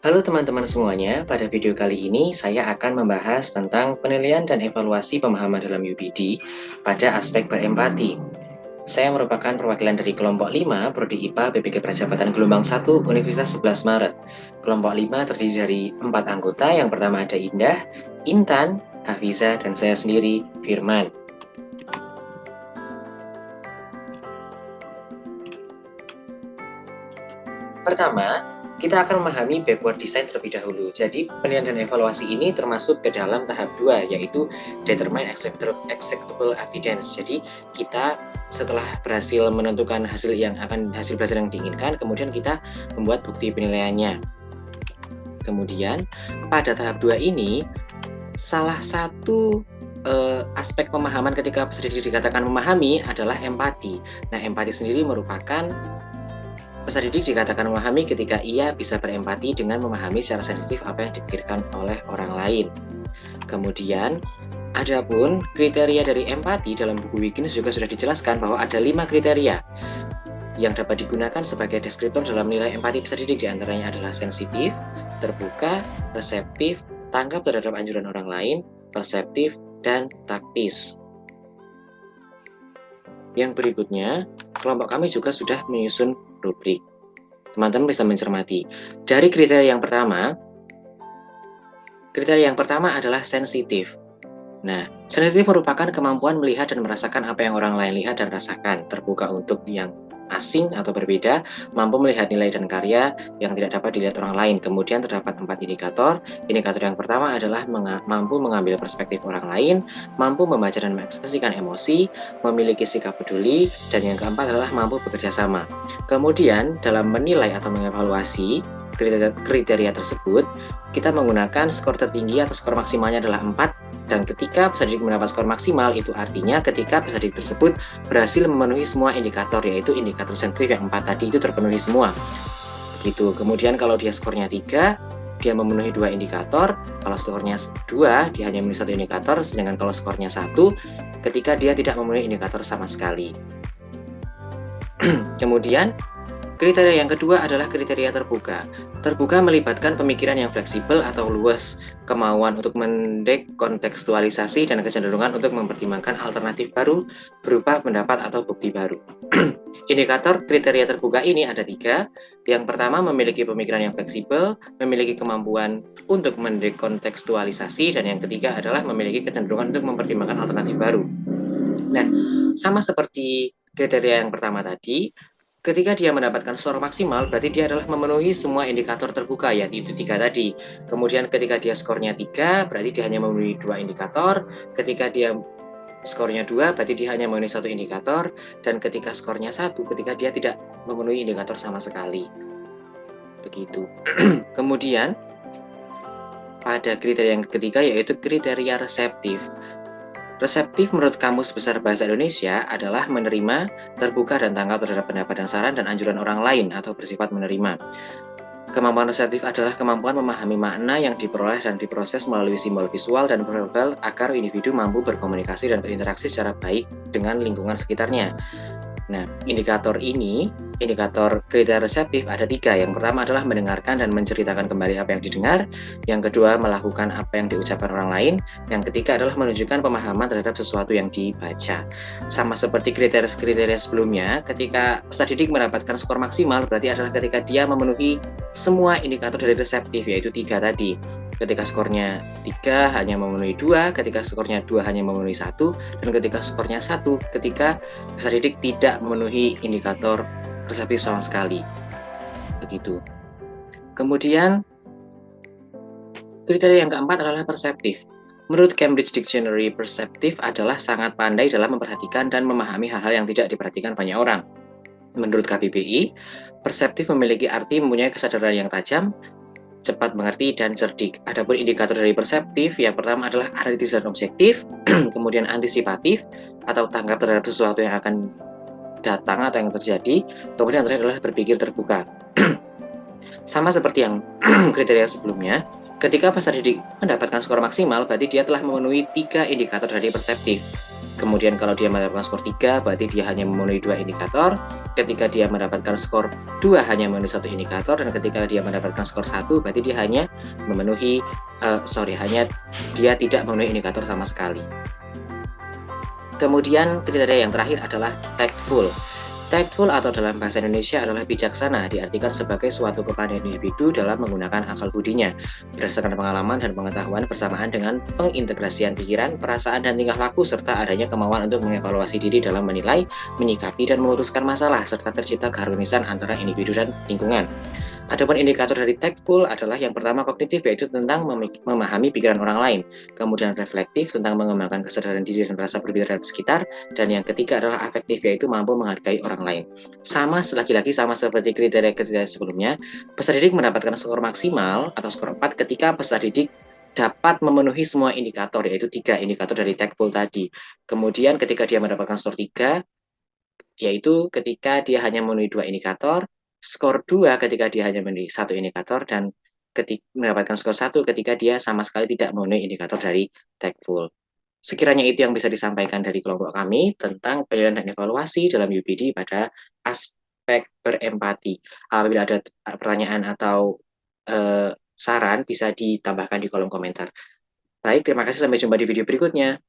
Halo teman-teman semuanya, pada video kali ini saya akan membahas tentang penilaian dan evaluasi pemahaman dalam UPD pada aspek berempati. Saya merupakan perwakilan dari kelompok 5 Prodi IPA PPG Prajabatan Gelombang 1 Universitas 11 Maret. Kelompok 5 terdiri dari 4 anggota, yang pertama ada Indah, Intan, Hafiza, dan saya sendiri, Firman. Pertama, kita akan memahami backward design terlebih dahulu. Jadi, penilaian dan evaluasi ini termasuk ke dalam tahap 2, yaitu Determine Acceptable Evidence. Jadi, kita setelah berhasil menentukan hasil belajar yang diinginkan, kemudian kita membuat bukti penilaiannya. Kemudian, pada tahap 2 ini, salah satu aspek pemahaman ketika peserta didik dikatakan memahami adalah empati. Nah, empati sendiri merupakan peserta didik dikatakan memahami ketika ia bisa berempati dengan memahami secara sensitif apa yang dipikirkan oleh orang lain. Kemudian, adapun kriteria dari empati dalam buku Wiggins juga sudah dijelaskan bahwa ada 5 kriteria yang dapat digunakan sebagai deskriptor dalam nilai empati peserta didik. Di antaranya adalah sensitif, terbuka, reseptif, tanggap terhadap anjuran orang lain, perseptif, dan taktis. Yang berikutnya, kelompok kami juga sudah menyusun rubrik. Teman-teman bisa mencermati. Dari kriteria yang pertama adalah sensitif. Nah, sensitif merupakan kemampuan melihat dan merasakan apa yang orang lain lihat dan rasakan, terbuka untuk yang asing atau berbeda, mampu melihat nilai dan karya yang tidak dapat dilihat orang lain. Kemudian terdapat 4 indikator. Indikator yang pertama adalah mampu mengambil perspektif orang lain, mampu membaca dan mengekspresikan emosi, memiliki sikap peduli, dan yang keempat adalah mampu bekerja sama. Kemudian, dalam menilai atau mengevaluasi kriteria tersebut, kita menggunakan skor tertinggi atau skor maksimalnya adalah 4, dan ketika peserta didik mendapat skor maksimal, itu artinya ketika peserta didik tersebut berhasil memenuhi semua indikator, yaitu indikator sensitif yang 4 tadi itu terpenuhi semua. Begitu. Kemudian kalau dia skornya 3, dia memenuhi 2 indikator. Kalau skornya 2, dia hanya memenuhi 1 indikator. Sedangkan kalau skornya 1, ketika dia tidak memenuhi indikator sama sekali. Kemudian kriteria yang kedua adalah kriteria terbuka. Terbuka melibatkan pemikiran yang fleksibel atau luas, kemauan untuk mendekontekstualisasi, dan kecenderungan untuk mempertimbangkan alternatif baru berupa pendapat atau bukti baru. Indikator kriteria terbuka ini ada 3. Yang pertama, memiliki pemikiran yang fleksibel, memiliki kemampuan untuk mendekontekstualisasi, dan yang ketiga adalah memiliki kecenderungan untuk mempertimbangkan alternatif baru. Nah, sama seperti kriteria yang pertama tadi, ketika dia mendapatkan skor maksimal, berarti dia adalah memenuhi semua indikator terbuka, yaitu 3 tadi. Kemudian ketika dia skornya 3, berarti dia hanya memenuhi 2 indikator. Ketika dia skornya 2, berarti dia hanya memenuhi 1 indikator. Dan ketika skornya 1, ketika dia tidak memenuhi indikator sama sekali. Begitu. Kemudian, pada kriteria yang ketiga, yaitu kriteria reseptif. Reseptif menurut Kamus Besar Bahasa Indonesia adalah menerima, terbuka, dan tanggap terhadap pendapat dan saran dan anjuran orang lain atau bersifat menerima. Kemampuan reseptif adalah kemampuan memahami makna yang diperoleh dan diproses melalui simbol visual dan verbal agar individu mampu berkomunikasi dan berinteraksi secara baik dengan lingkungan sekitarnya. Nah, indikator kriteria reseptif ada 3. Yang pertama adalah mendengarkan dan menceritakan kembali apa yang didengar. Yang kedua, melakukan apa yang diucapkan orang lain. Yang ketiga adalah menunjukkan pemahaman terhadap sesuatu yang dibaca. Sama seperti kriteria sebelumnya, ketika peserta didik mendapatkan skor maksimal, berarti adalah ketika dia memenuhi semua indikator dari reseptif, yaitu 3 tadi. Ketika skornya 3 hanya memenuhi 2, ketika skornya 2 hanya memenuhi 1, dan ketika skornya 1 ketika peserta didik tidak memenuhi indikator reseptif sama sekali. Begitu. Kemudian kriteria yang keempat adalah perseptif. Menurut Cambridge Dictionary, perseptif adalah sangat pandai dalam memperhatikan dan memahami hal-hal yang tidak diperhatikan banyak orang. Menurut KBBI, perseptif memiliki arti mempunyai kesadaran yang tajam, cepat mengerti, dan cerdik. Adapun indikator dari perseptif, yang pertama adalah analitis dan objektif, kemudian antisipatif atau tanggap terhadap sesuatu yang akan datang atau yang terjadi, kemudian terakhir adalah berpikir terbuka. Sama seperti yang kriteria sebelumnya, ketika peserta didik mendapatkan skor maksimal, berarti dia telah memenuhi 3 indikator dari perseptif. Kemudian kalau dia mendapatkan skor 3, berarti dia hanya memenuhi 2 indikator. Ketika dia mendapatkan skor 2, hanya memenuhi 1 indikator. Dan ketika dia mendapatkan skor 1, berarti dia hanya memenuhi, dia tidak memenuhi indikator sama sekali. Kemudian kriteria yang terakhir adalah tactful. Tactful atau dalam bahasa Indonesia adalah bijaksana, diartikan sebagai suatu kepandaian individu dalam menggunakan akal budinya, berdasarkan pengalaman dan pengetahuan bersamaan dengan pengintegrasian pikiran, perasaan, dan tingkah laku, serta adanya kemauan untuk mengevaluasi diri dalam menilai, menyikapi, dan memutuskan masalah, serta tercipta keharmonisan antara individu dan lingkungan. Adapun indikator dari tactful adalah yang pertama kognitif, yaitu tentang memahami pikiran orang lain. Kemudian reflektif, tentang mengembangkan kesadaran diri dan rasa berbeda terhadap sekitar. Dan yang ketiga adalah afektif, yaitu mampu menghargai orang lain. Sama lagi-lagi sama seperti kriteria-kriteria sebelumnya, peserta didik mendapatkan skor maksimal atau skor 4 ketika peserta didik dapat memenuhi semua indikator, yaitu 3 indikator dari tactful tadi. Kemudian ketika dia mendapatkan skor 3, yaitu ketika dia hanya memenuhi 2 indikator, skor 2 ketika dia hanya memenuhi 1 indikator, dan mendapatkan skor 1 ketika dia sama sekali tidak memenuhi indikator dari tactful. Sekiranya itu yang bisa disampaikan dari kelompok kami tentang penilaian dan evaluasi dalam UPD pada aspek berempati. Apabila ada pertanyaan atau saran, bisa ditambahkan di kolom komentar. Baik, terima kasih. Sampai jumpa di video berikutnya.